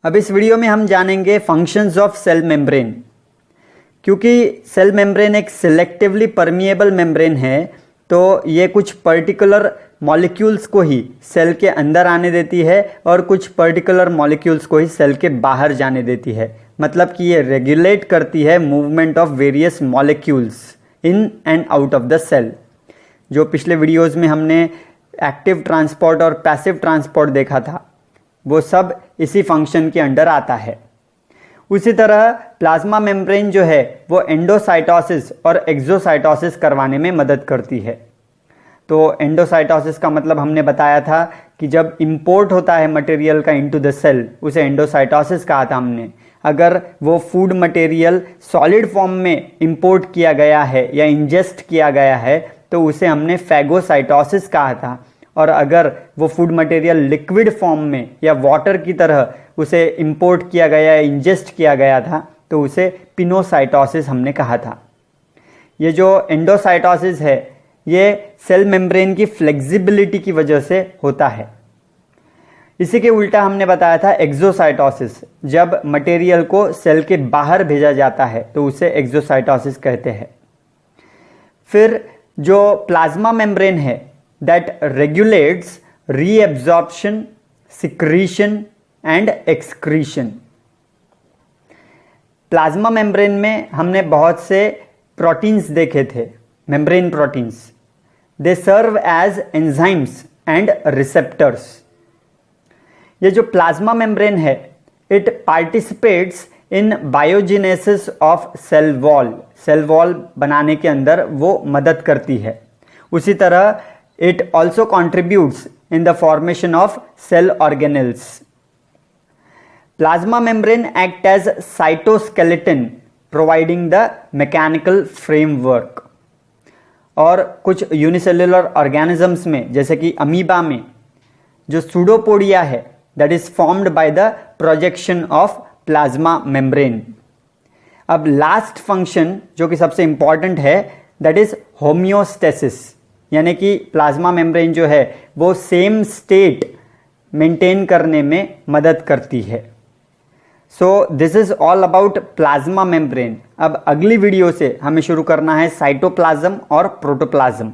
अब इस वीडियो में हम जानेंगे फंक्शंस ऑफ सेल मेम्ब्रेन। क्योंकि सेल मेम्ब्रेन एक सिलेक्टिवली परमिएबल मेम्ब्रेन है, तो ये कुछ पर्टिकुलर मॉलिक्यूल्स को ही सेल के अंदर आने देती है और कुछ पर्टिकुलर मॉलिक्यूल्स को ही सेल के बाहर जाने देती है। मतलब कि ये रेगुलेट करती है movement of various molecules in and out of the cell. जो पिछले वीडियोज़ में हमने एक्टिव ट्रांसपोर्ट और पैसिव ट्रांसपोर्ट देखा था, वो सब इसी फंक्शन के अंडर आता है। उसी तरह प्लाज्मा मेम्ब्रेन जो है वो एंडोसाइटोसिस और एक्सोसाइटोसिस करवाने में मदद करती है। तो एंडोसाइटोसिस का मतलब हमने बताया था कि जब इंपोर्ट होता है मटेरियल का इनटू द सेल, उसे एंडोसाइटोसिस कहा था हमने। अगर वो फूड मटेरियल सॉलिड फॉर्म में इंपोर्ट किया गया है या इंजेस्ट किया गया है तो उसे हमने फैगोसाइटोसिस कहा था। और अगर वो फूड मटेरियल लिक्विड फॉर्म में या वाटर की तरह उसे इंपोर्ट किया गया या इंजेस्ट किया गया था तो उसे पिनोसाइटोसिस हमने कहा था। ये जो एंडोसाइटोसिस है ये सेल मेम्ब्रेन की फ्लेक्सिबिलिटी की वजह से होता है। इसी के उल्टा हमने बताया था एक्सोसाइटोसिस, जब मटेरियल को सेल के बाहर भेजा जाता है तो उसे एक्सोसाइटोसिस कहते हैं। फिर जो प्लाज्मा मेम्ब्रेन है that regulates reabsorption, secretion and excretion. Plasma membrane में हमने बहुत से प्रोटीन्स देखे थे, membrane proteins. They serve as enzymes and receptors. ये जो प्लाज्मा मेम्ब्रेन है it participates in biogenesis of cell wall. Cell wall बनाने के अंदर वो मदद करती है। उसी तरह it also contributes in the formation of cell organelles. Plasma membrane act as cytoskeleton providing the mechanical framework. और कुछ यूनिसेल्युलर ऑर्गेनिजम्स में जैसे कि अमीबा में जो सूडोपोडिया है that is formed by the projection of plasma membrane. अब last function जो कि सबसे इंपॉर्टेंट है दैट इज होम्योस्टेसिस, यानी कि प्लाज्मा मेम्ब्रेन जो है वो सेम स्टेट मेंटेन करने में मदद करती है। So this is all about plasma membrane. अब अगली वीडियो से हमें शुरू करना है साइटोप्लाज्म और प्रोटोप्लाज्म।